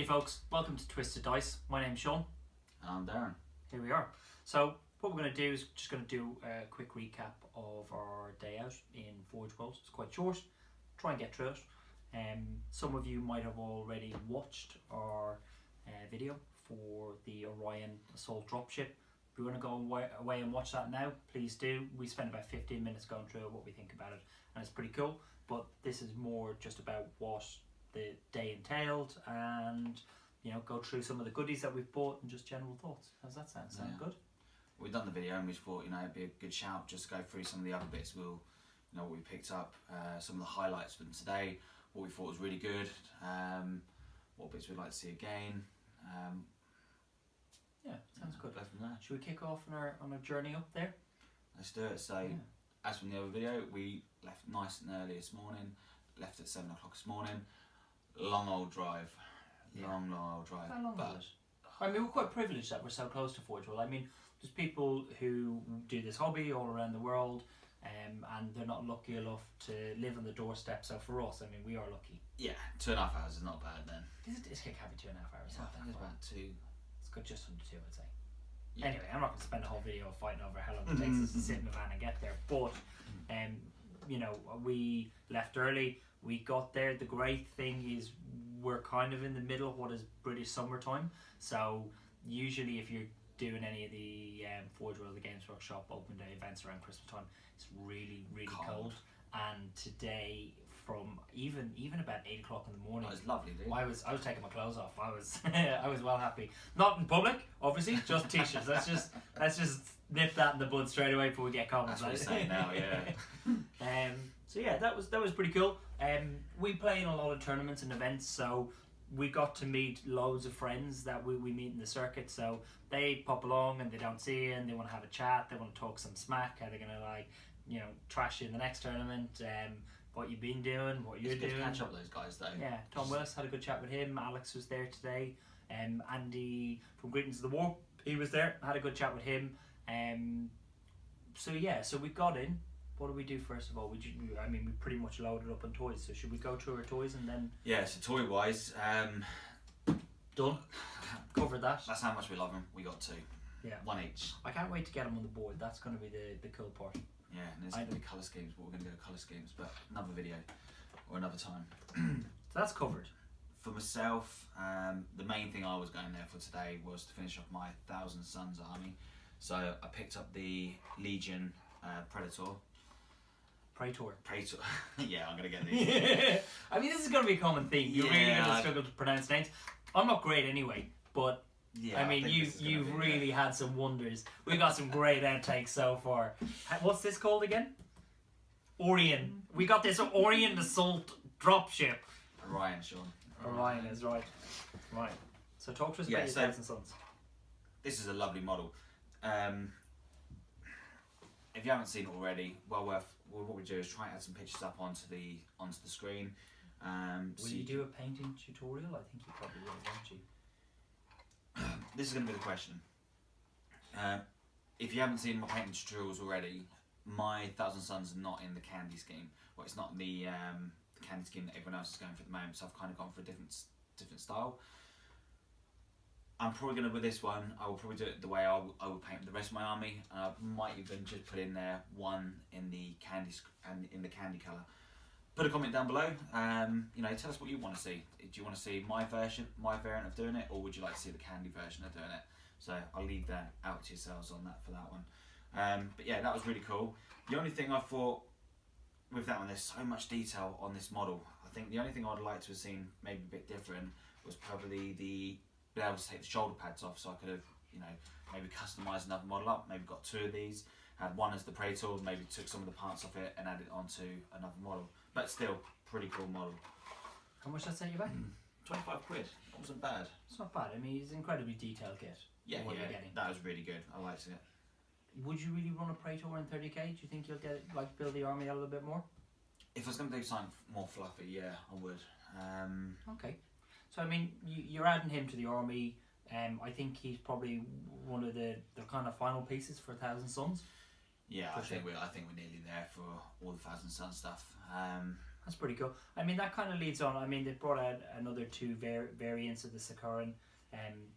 Hey folks, welcome to Twisted Dice. My name's Sean. I'm Darren. Here we are. So what we're going to do is just going to do a quick recap of our day out in Forge World. It's quite short. Try and get through it. Some of you might have already watched our video for the Orion Assault Dropship. If you want to go away and watch that now, please do. We spent about 15 minutes going through what we think about it, and it's pretty cool. But this is more just about what the day entailed, and go through some of the goodies that we've bought and just general thoughts. How's that sound? Sound good? We've done the video and we thought it'd be a good shout just to go through some of the other bits. We'll what we picked up, some of the highlights from today, what we thought was really good, what bits we'd like to see again. Sounds good. Go from there. Should we kick off on our journey up there? Let's do it. So as from the other video, we left nice and early this morning, left at 7 o'clock this morning. Long old drive. Long old drive. How long was it? I mean, we're quite privileged that we're so close to Forge World. I mean, there's people who do this hobby all around the world, and they're not lucky enough to live on the doorstep. So for us, I mean, we are lucky. Yeah, 2.5 hours is not bad then. It can't be 2.5 hours. Yeah, I think it's about 2. It's good, just under 2, I'd say. Yeah. Anyway, I'm not going to spend a whole video fighting over how long it takes us to sit in the van and get there. But, we left early. We got there. The great thing is we're kind of in the middle of what is British summertime. So usually if you're doing any of the Forge World, the Games Workshop open day events around Christmas time, it's really, really cold. And today, from even about 8 o'clock in the morning, it was lovely, dude. I was taking my clothes off. I was well happy. Not in public, obviously, just t-shirts. Let's just nip that in the bud straight away before we get comments. That's what we're saying now, yeah. So yeah, that was pretty cool. We play in a lot of tournaments and events, so we got to meet loads of friends that we meet in the circuit. So they pop along and they don't see you and they want to have a chat. They want to talk some smack. How they're gonna trash you in the next tournament. What you've been doing, what you're doing. Good to catch up with those guys though. Yeah, Tom Willis had a good chat with him. Alex was there today. Andy from Greetings to the War, he was there. Had a good chat with him. So we got in. What do we do first of all? We pretty much loaded up on toys. So should we go through our toys and then? Yeah. So toy wise, done. Covered that. That's how much we love them. We got 2. Yeah. 1 each. I can't wait to get them on the board. That's going to be the cool part. Yeah, and there's going to be colour schemes, but we're going to go colour schemes, but another video or another time. So that's covered. For myself, the main thing I was going there for today was to finish off my 1,000 Suns army. So I picked up the Legion Predator. Praetor. Yeah, I'm going to get these. I mean, this is going to be a common theme. You're really going to struggle to pronounce names. I'm not great anyway, but yeah, I mean, you've really had some wonders. We've got some great outtakes so far. What's this called again? Orion. We got this Orion Assault Dropship. Orion, Sean. Orion is right. Right. So talk to us about your 1,000 Suns. This is a lovely model. If you haven't seen it already, what we do is try and add some pictures up onto the screen. Will you do a painting tutorial? I think you probably will, won't you? This is going to be the question. If you haven't seen my painting tutorials already, my 1,000 Suns are not in the candy scheme. Well, it's not the candy scheme that everyone else is going for at the moment, so I've kind of gone for a different style. I'm probably going to, with this one, I will probably do it the way I will paint the rest of my army. I might even just put in there one in the candy colour. Put a comment down below. Tell us what you want to see. Do you want to see my variant of doing it, or would you like to see the candy version of doing it? So I'll leave that out to yourselves on that for that one. But yeah, that was really cool. The only thing I thought with that one, there's so much detail on this model. I think the only thing I'd like to have seen maybe a bit different was probably being able to take the shoulder pads off, so I could have maybe customised another model up. Maybe got 2 of these. Had one as the Praetor, maybe took some of the parts off it and added it onto another model. But still, pretty cool model. How much did that set you back? 25 quid. It wasn't bad. It's not bad. I mean, it's an incredibly detailed kit. Yeah, what you're getting. That was really good. I liked it. Would you really run a Praetor in 30k? Do you think you'll build the army out a little bit more? If I was going to do something more fluffy, yeah, I would. Okay. So I mean, you're adding him to the army. I think he's probably one of the kind of final pieces for 1,000 Suns. Yeah, I think we're nearly there for all the 1,000 Suns stuff. That's pretty cool. I mean, that kind of leads on. I mean, they brought out another two variants of the Sakaran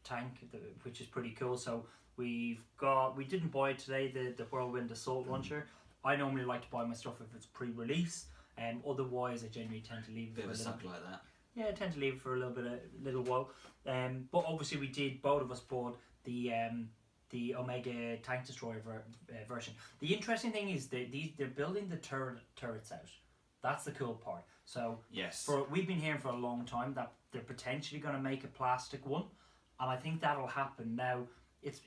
tank, which is pretty cool. So we didn't buy it today, the Whirlwind Assault Launcher. I normally like to buy my stuff if it's pre-release. Otherwise, I generally tend to leave it Bit for of a a little. sucker like that. Yeah, I tend to leave it for a little while. But obviously, both of us bought the Omega Tank Destroyer version. The interesting thing is they're building the turrets out. That's the cool part. So Yes. we've been hearing for a long time that they're potentially going to make a plastic one, and I think that'll happen. Now it's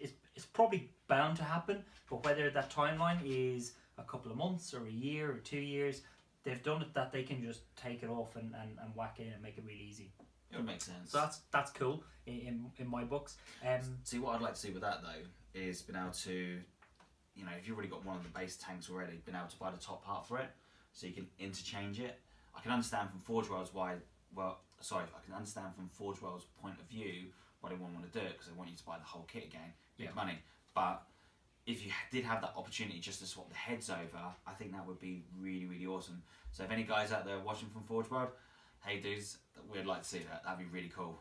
probably bound to happen, but whether that timeline is a couple of months or a year or 2 years, they've done it that they can just take it off and whack it in and make it really easy. It would make sense. So that's cool in my books. See, what I'd like to see with that though is being able to, you know, if you've already got one of the base tanks already, being able to buy the top part for it, so you can interchange it. I can understand from Forge World's I can understand from Forge World's point of view why they wouldn't want to do it, because they want you to buy the whole kit again, big money. But if you did have that opportunity just to swap the heads over, I think that would be really, really awesome. So if any guys out there watching from Forge World, hey dudes, we'd like to see that. That'd be really cool.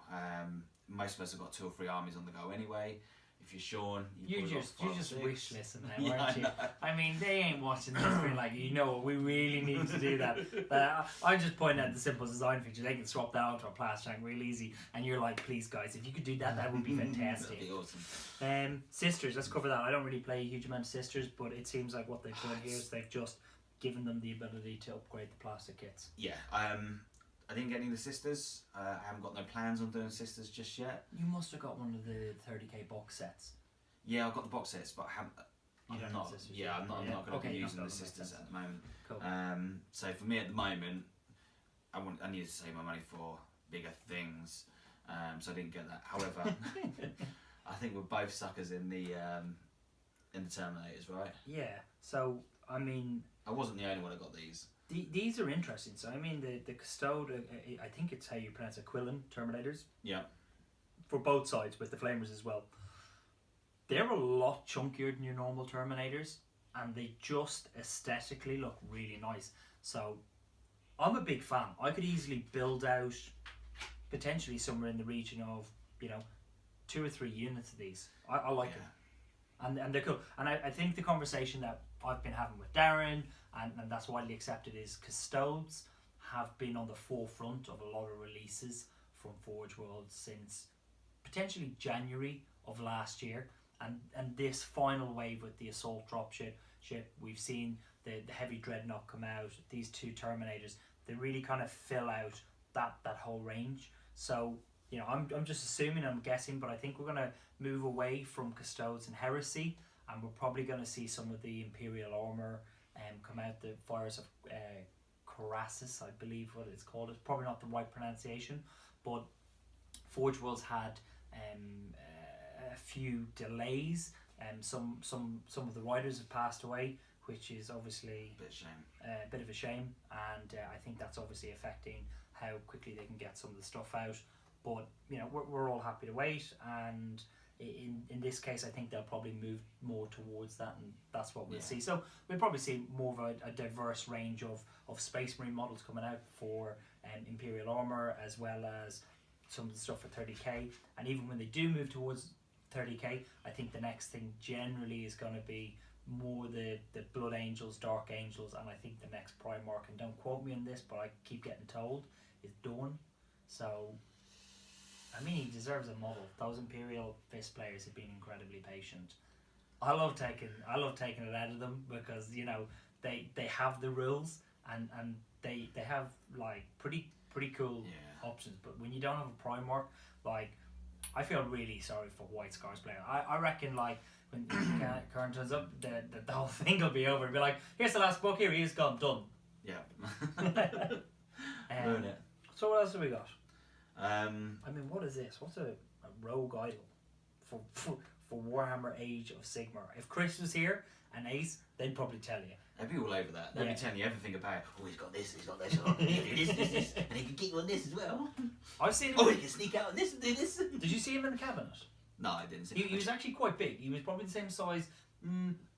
Most of us have got 2 or 3 armies on the go anyway. If you're Sean, you just wish listen now, Yeah, aren't you? I mean, they ain't watching this being like, you know, we really need to do that. I just point out the simple design feature. They can swap that onto a plastic tank real easy, and you're like, please guys, if you could do that, that would be fantastic. That'd be awesome. Sisters, let's cover that. I don't really play a huge amount of Sisters, but it seems like what they've done here is they've just given them the ability to upgrade the plastic kits. Yeah. I didn't get any of the Sisters. I haven't got no plans on doing Sisters just yet. You must have got one of the 30k box sets. Yeah, I've got the box sets, but I haven't. You don't have Sisters. I'm not going to Okay, be no, using that the makes Sisters sense. at the moment. Cool. So for me at the moment, I needed to save my money for bigger things, so I didn't get that. However, I think we're both suckers in the Terminators, right? Yeah. So I mean, I wasn't the only one that got these. These are interesting. So I mean, the Custode, I think it's how you pronounce it, Quillen Terminators. Yeah. For both sides, with the Flamers as well. They're a lot chunkier than your normal Terminators, and they just aesthetically look really nice. So I'm a big fan. I could easily build out potentially somewhere in the region of, 2 or 3 units of these. I like them. And they're cool. And I think the conversation that I've been having with Darren, and that's widely accepted, is Custodes have been on the forefront of a lot of releases from Forge World since potentially January of last year. And this final wave with the Assault dropship, we've seen the Heavy Dreadnought come out, these 2 Terminators, they really kind of fill out that whole range. So, I'm just assuming, I'm guessing, but I think we're going to move away from Custodes and Heresy, and we're probably going to see some of the Imperial Armour come out, the Fires of Crassus, I believe what it's called. It's probably not the right pronunciation, but Forge World's had a few delays, and some of the writers have passed away, which is obviously a bit of a shame, and I think that's obviously affecting how quickly they can get some of the stuff out. But we're all happy to wait, and in this case, I think they'll probably move more towards that, and that's what we'll see. So we'll probably see more of a diverse range of Space Marine models coming out for Imperial Armour, as well as some of the stuff for 30k. And even when they do move towards 30k, I think the next thing generally is going to be more the Blood Angels, Dark Angels, and I think the next Primarch, and don't quote me on this, but I keep getting told, is Dawn. So I mean, he deserves a model. Those Imperial Fist players have been incredibly patient. I love taking it out of them, because they have the rules, and they have like pretty cool options. But when you don't have a Primarch, like, I feel really sorry for White Scars player. I reckon, like, when Karen turns up, the whole thing will be over. It'll be like, here's the last book, here he is, gone, done. Yeah. Ruin it. So what else have we got? I mean, what is this? What's a rogue idol for Warhammer Age of Sigma? If Chris was here and Ace, they'd probably tell you. They'd be all over that. They'd be telling you everything about, he's got this, oh, this, and he can get you on this as well. I've seen him. Oh, he can sneak out on this and do this. Did you see him in the cabinet? No, I didn't see him. He was actually quite big. He was probably the same size,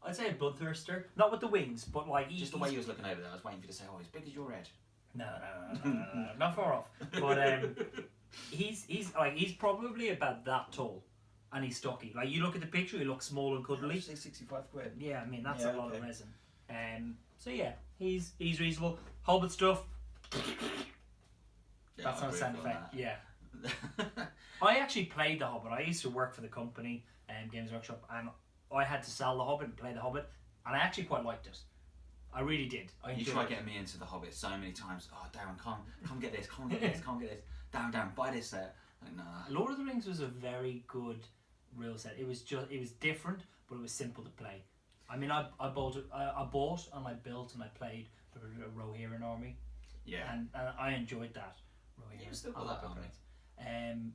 I'd say a Bloodthirster. Not with the wings, but like... Just the way he was looking over there, I was waiting for you to say, he's big as your head. No, not far off. But he's probably about that tall, and he's stocky. Like you look at the picture, he looks small and cuddly. Say 65 quid. Yeah, I mean that's a lot of resin. So yeah, he's reasonable. Hobbit stuff. That's not a sound effect. Yeah. I actually played the Hobbit. I used to work for the company, Games Workshop, and I had to sell the Hobbit and play the Hobbit, and I actually quite liked it. I really did. You tried getting me into the Hobbit so many times. Oh, Darren, come get this, come get this, come get this. Darren, buy this set. Like, nah. Lord of the Rings was a very good rule set. It was different, but it was simple to play. I mean, I bought and I built and I played a Rohirrim army. Yeah. And I enjoyed that. You still got that army?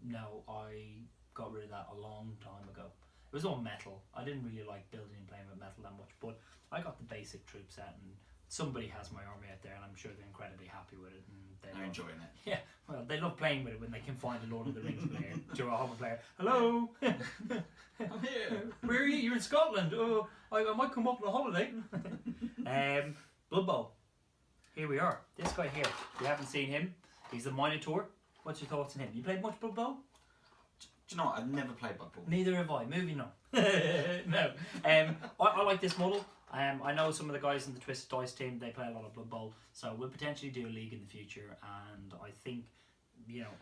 No, I got rid of that a long time ago. It was all metal. I didn't really like building and playing with metal that much, but I got the basic troop set, and somebody has my army out there, and I'm sure they're incredibly happy with it. And they're enjoying it. Yeah, well, they love playing with it when they can find a Lord of the Rings player to a Hobbit player. Hello, I'm here. Where are you? You're in Scotland. Oh, I might come up on a holiday. Blood Bowl. Here we are. This guy here. If you haven't seen him, he's the Minotaur. What's your thoughts on him? You played much Blood Bowl? Do you know what? I've never played Blood Bowl. Neither have I. Moving on. No. I like this model. I know some of the guys in the Twisted Dice team, they play a lot of Blood Bowl, so we'll potentially do a league in the future, and I think,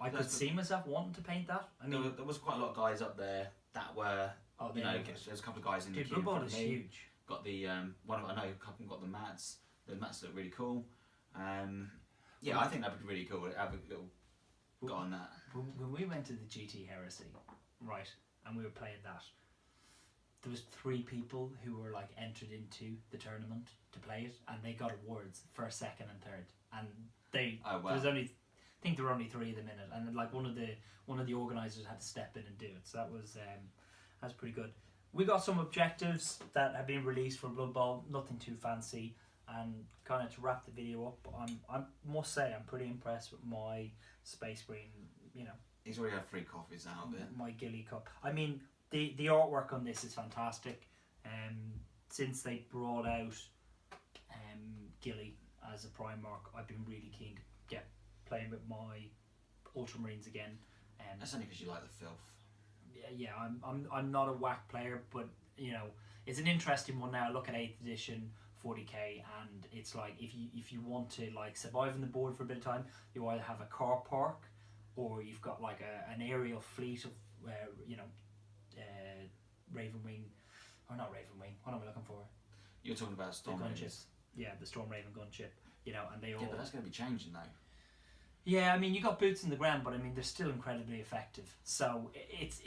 I could see myself wanting to paint that. I mean, there was quite a lot of guys up there that were, there's a couple of guys in the queue. Blood Bowl is huge. Got the, I know a couple got the mats. The mats look really cool. I think that'd be really cool. Have a little go on that. When we went to the GT Heresy, right, and we were playing that, there was 3 people who were like entered into the tournament to play it, and they got awards first, second, and third. And there was only, I think there were only 3 of them in it, and like one of the organisers had to step in and do it. So that was pretty good. We got some objectives that have been released from Blood Bowl, nothing too fancy. And kind of to wrap the video up, I must say I'm pretty impressed with my Space Marine. He's already had 3 coffees out of it. My Ghillie cup. I mean, the artwork on this is fantastic. Since they brought out Ghillie as a Primarch, I've been really keen to get playing with my Ultramarines again. That's only because you like the filth. Yeah, I'm not a whack player, but it's an interesting one now. Look at 8th edition. 40k, and it's like if you want to like survive on the board for a bit of time, you either have a car park, or you've got like an aerial fleet of Ravenwing, or not Ravenwing. What am I looking for? You're talking about Storm gunships. Yeah, the Storm Raven gunship. And they all. Yeah, but that's going to be changing though. Yeah, I mean you got boots in the ground, but I mean they're still incredibly effective. So it's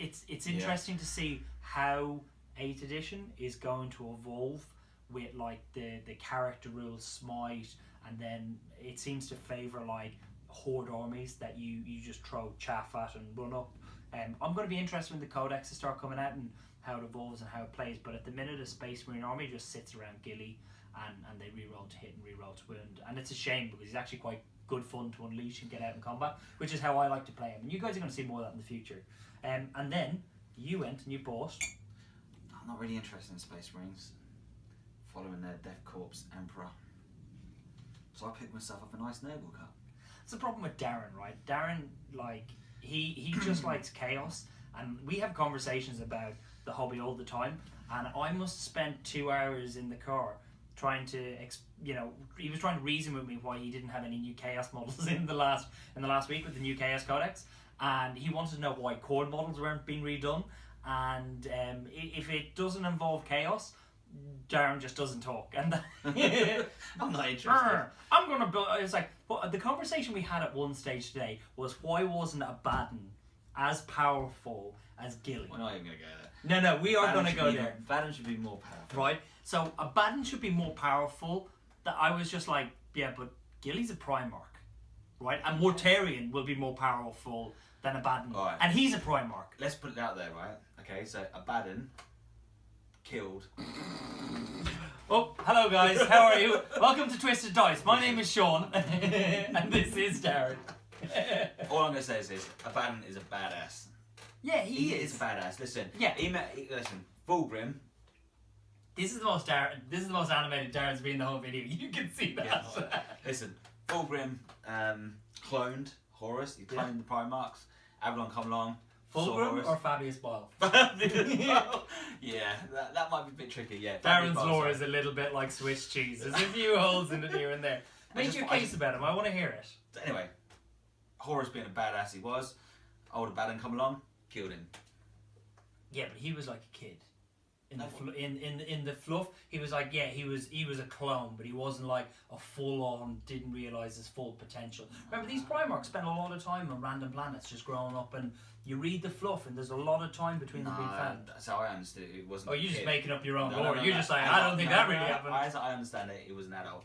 interesting to see how 8th edition is going to evolve with like the character rules, smite, and then it seems to favour like horde armies that you just throw chaff at and run up. I'm going to be interested when the codex to start coming out and how it evolves and how it plays, but at the minute a Space Marine army just sits around Ghillie and they reroll to hit and reroll to wound, and it's a shame because he's actually quite good fun to unleash and get out in combat, which is how I like to play him, and you guys are going to see more of that in the future. And then you went and you bought. I'm not really interested in Space Marines following their Death Corps Emperor, so I picked myself up a nice Noble Cup. It's the problem with Darren, right? Darren, like he just likes chaos, and we have conversations about the hobby all the time, and I must spend 2 hours in the car trying to he was trying to reason with me why he didn't have any new chaos models in the last week with the new chaos codex, and he wanted to know why core models weren't being redone, and if it doesn't involve chaos, Darren just doesn't talk, and I'm not interested. I'm gonna build. It's like, but the conversation we had at one stage today was why wasn't Abaddon as powerful as Ghillie? We're not even gonna go there. No, we are gonna go there. Abaddon should be more powerful, right? So Abaddon should be more powerful. That I was just like, yeah, but Ghillie's a Primarch, right? And Mortarion will be more powerful than Abaddon, right. And he's a Primarch. Let's put it out there, right? Okay, so Abaddon killed. Oh, hello guys, how are you? Welcome to Twisted Dice. My name is Sean, and this is Darren. All I'm going to say is this: Abaddon is a badass. Yeah, he is a badass. Listen, yeah. Listen, Fulgrim. This is the most animated Darren's been in the whole video. You can see that. Yeah. Listen, Fulgrim cloned Horus. He cloned the Primarchs. Avalon come along. Fulgrim or Fabius Boyle? Yeah, that might be a bit tricky. Yeah, Darren's lore is a little bit like Swiss cheese. There's a few holes in it here and there. Make your case about him. I want to hear it. Anyway, Horus being a badass he was, older Baden come along, killed him. Yeah, but he was like a kid. In the fluff, he was like, yeah, he was a clone, but he wasn't like a full on, didn't realise his full potential. Remember, these Primarchs spent a lot of time on random planets just growing up, and you read the fluff, and there's a lot of time between the big fans. That's how I understood it. It wasn't. Oh, you're just making up your own No, lore. no, You're just like, I don't think that really happened. As I understand it, it was an adult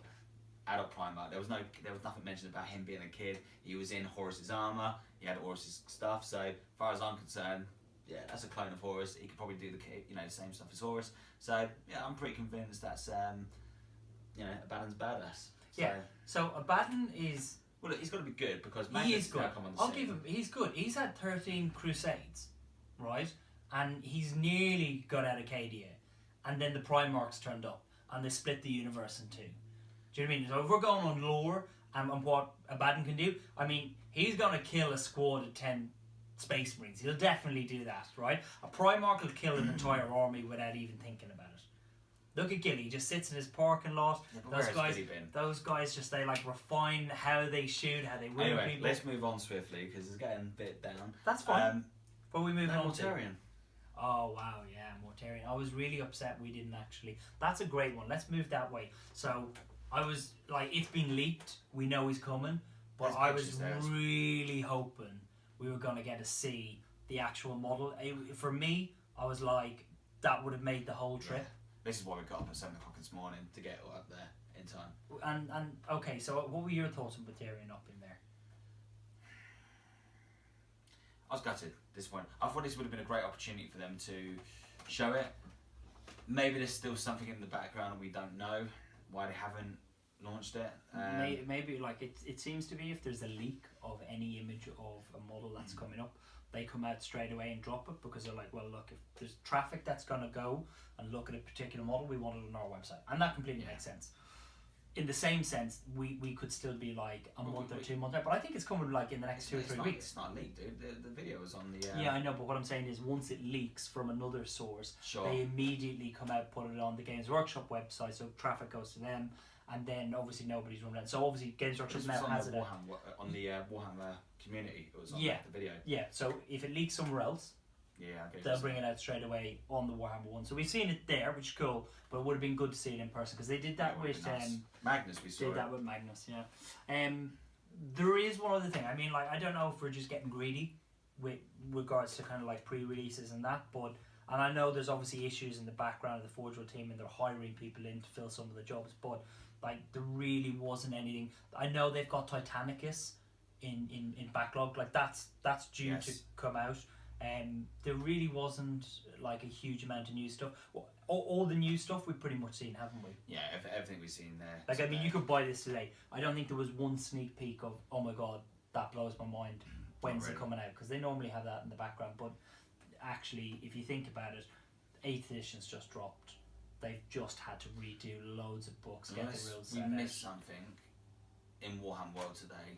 Primarch. There was nothing mentioned about him being a kid. He was in Horus's armor. He had Horus's stuff. So, as far as I'm concerned, yeah, that's a clone of Horus. He could probably do the same stuff as Horus. So yeah, I'm pretty convinced that's Abaddon's badass. So, yeah. So Abaddon is. Well, look, he's got to be good because He is good. Come on the I'll scene. give him. He's good. He's had 13 Crusades, right? And he's nearly got out of Cadia, and then the Primarchs turned up, and they split the universe in two. Do you know what I mean? So if we're going on lore and what Abaddon can do, I mean, he's gonna kill a squad of 10 Space Marines. He'll definitely do that, right? A Primarch will kill an entire army without even thinking about it. Look at Gilly, he just sits in his parking lot. Yeah, those guys just, they like refine how they shoot, how they win anyway, people. let's move on swiftly because it's getting a bit down. That's fine. But we move on Mortarion. Oh wow, yeah, Mortarion. I was really upset we didn't actually. That's a great one. Let's move that way. So I was like, it's been leaked. We know he's coming, but I was really hoping we were going to get to see the actual model. For me, I was like, that would have made the whole trip. Yeah. This is why we got up at 7 o'clock this morning to get it up there in time. And okay, so what were your thoughts on Mortarion up in there? I was gutted, disappointed. I thought this would have been a great opportunity for them to show it. Maybe there's still something in the background and we don't know why they haven't launched it. Maybe like it seems to be if there's a leak of any image of a model that's coming up, they come out straight away and drop it because they're like, well, look, if there's traffic that's going to go and look at a particular model, we want it on our website. And that completely makes sense. In the same sense, we could still be like a month or 2 months out, but I think it's coming like in the next 2 or 3 weeks. It's not leaked, dude. The video was on the... Yeah, I know, but what I'm saying is once it leaks from another source, sure, they immediately come out, put it on the Games Workshop website, so traffic goes to them, and then obviously nobody's running it. So obviously Games Workshop now has it on the Warhammer community. It was on the video. Yeah, so if it leaks somewhere else, they'll bring it out straight away on the Warhammer one. So we've seen it there, which is cool, but it would have been good to see it in person because they did that with nice. Magnus. We saw did that with Magnus, yeah. There is one other thing. I mean, like, I don't know if we're just getting greedy with regards to kind of like pre-releases and that, but and I know there's obviously issues in the background of the Forge World team and they're hiring people in to fill some of the jobs, but like there really wasn't anything. I know they've got Titanicus in backlog, like that's due to come out. There really wasn't like a huge amount of new stuff. All the new stuff we've pretty much seen, haven't we? Yeah, everything we've seen there. Like, I mean, you could buy this today. I don't think there was one sneak peek of, oh my god, that blows my mind. When's it coming out? Because they normally have that in the background. But actually, if you think about it, 8th edition's just dropped. They've just had to redo loads of books, get the rules set out. We missed something in Warhammer World today.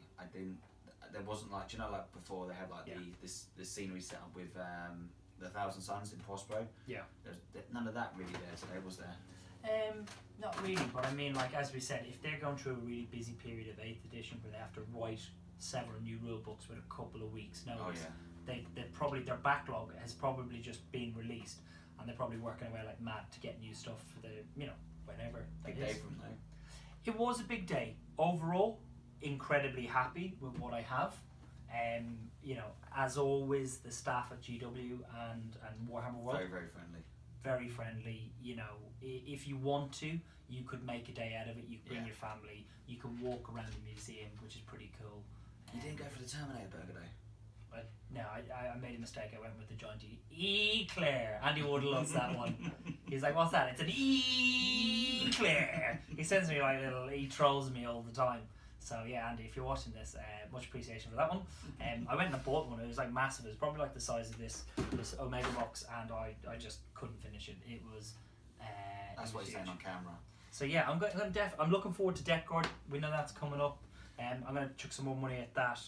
There wasn't like, do you know, like before they had like the scenery set up with the Thousand Suns in Prospero. Yeah. There's none of that really there today, was there? Not really, but I mean, like as we said, if they're going through a really busy period of 8th edition where they have to write several new rule books with a couple of weeks notice, they probably their backlog has probably just been released, and they're probably working away like mad to get new stuff for the whenever. Big day from there. It was a big day overall. Incredibly happy with what I have. As always, the staff at GW and Warhammer World very, very friendly. Very friendly. If you want to, you could make a day out of it. You can bring your family. You can walk around the museum, which is pretty cool. You didn't go for the Terminator burger though. No, I made a mistake. I went with the Giant Eclair. Andy Ward loves that one. He's like, what's that? It's an Eclair. He sends me like he trolls me all the time. So yeah, Andy, if you're watching this, much appreciation for that one. I went and bought one. It was like massive. It was probably like the size of this Omega box, and I just couldn't finish it. It was. That's what you're saying on camera. So yeah, I'm looking forward to Death Guard. We know that's coming up. I'm going to chuck some more money at that,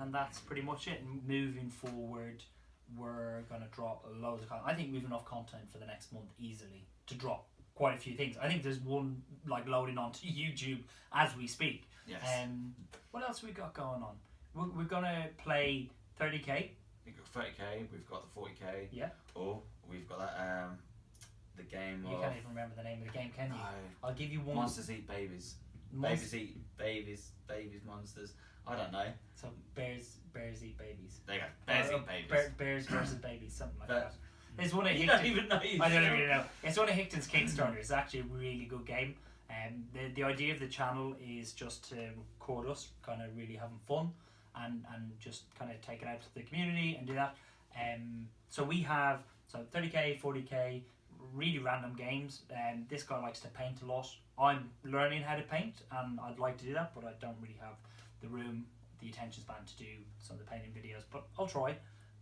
and that's pretty much it. And moving forward, we're going to drop loads of content. I think we've enough content for the next month easily to drop quite a few things. I think there's one like loading onto YouTube as we speak. Yes. What else we got going on? We're going to play 30k. We've got 30k, we've got the 40k. Yeah. Or we've got that the game You of... can't even remember the name of the game, can you? No. I'll give you one. Monsters eat babies. Babies eat babies. Babies, monsters. I don't know. So bears eat babies. There you go. Bears eat babies. Bears versus babies, something like that. But It's one of you Hickton- don't even know. I don't even know. It's one of Hickton's Kickstarter. It's actually a really good game. The idea of the channel is just to record us kind of really having fun and just kind of take it out to the community and do that. So we have 30k, 40k, really random games. This guy likes to paint a lot. I'm learning how to paint and I'd like to do that, but I don't really have the room, the attention span to do some of the painting videos, but I'll try.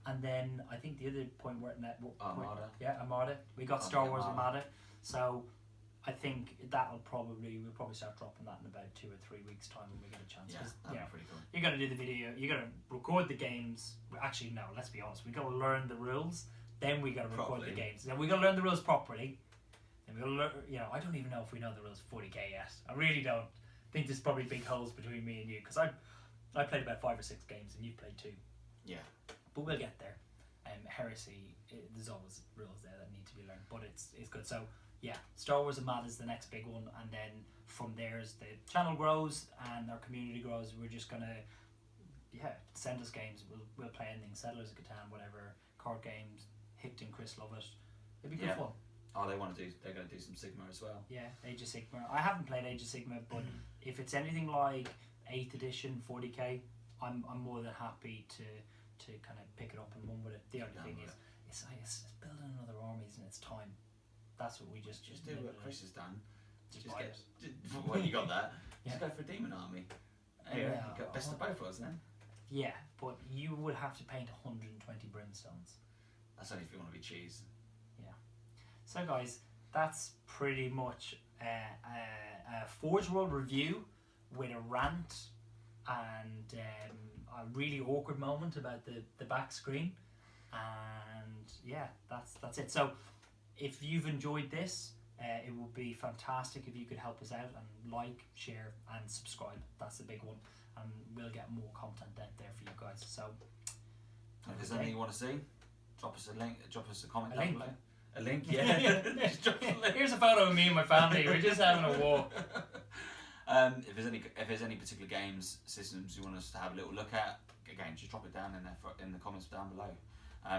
And then I think the other point we're at Armada. Yeah, Armada. We got Star Wars Armada. So I think we'll probably start dropping that in about 2 or 3 weeks' time when we get a chance. Yeah, that'd be pretty cool. You got to do the video. You got to record the games. Actually, no. Let's be honest. We got to learn the rules. Then we got to record the games. Then we got to learn the rules properly. Then we got to learn. I don't even know if we know the rules for 40k yet. I really don't. I think there's probably big holes between me and you because I played about 5 or 6 games and you've played 2. Yeah. But we'll get there. Heresy, there's always rules there that need to be learned, but it's good. So yeah, Star Wars Armada is the next big one, and then from there, as the channel grows and our community grows, we're just gonna send us games. We'll play anything, Settlers of Catan, whatever, card games. Hickton, Chris love it. It'll be good fun. Oh, they're going to do some Sigma as well. Yeah, Age of Sigma. I haven't played Age of Sigma, but if it's anything like 8th edition 40k, I'm more than happy to kind of pick it up and run with it. The only thing is, it's building another army, isn't it? It's time. That's what we just do what Chris has done. Just buy get it. Well, you got that. Yeah. Just go for a demon army. Anyway, you got best of both worlds then. Yeah, but you would have to paint 120 brimstones. That's only if you want to be cheese. Yeah. So guys, that's pretty much a Forge World review with a rant and a really awkward moment about the back screen, and yeah, that's it. So if you've enjoyed this, it would be fantastic if you could help us out and like, share and subscribe. That's the big one, and we'll get more content out there for you guys. So if there's anything you want to see, drop us a link, drop us a comment A down link? below. A link, yeah. Just drop us a link. Here's a photo of me and my family. We're just having a walk. If there's any particular games, systems you want us to have a little look at, again, just drop it down in the comments down below.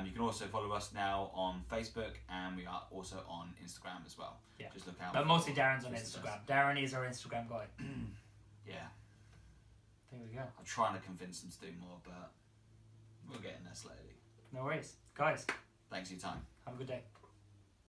You can also follow us now on Facebook, and we are also on Instagram as well. Yeah. Just look out. But mostly Darren's on visitors. Instagram. Darren is our Instagram guy. Yeah. There we go. I'm trying to convince them to do more, but we're getting there slowly. No worries. Guys, Thanks for your time. have a good day.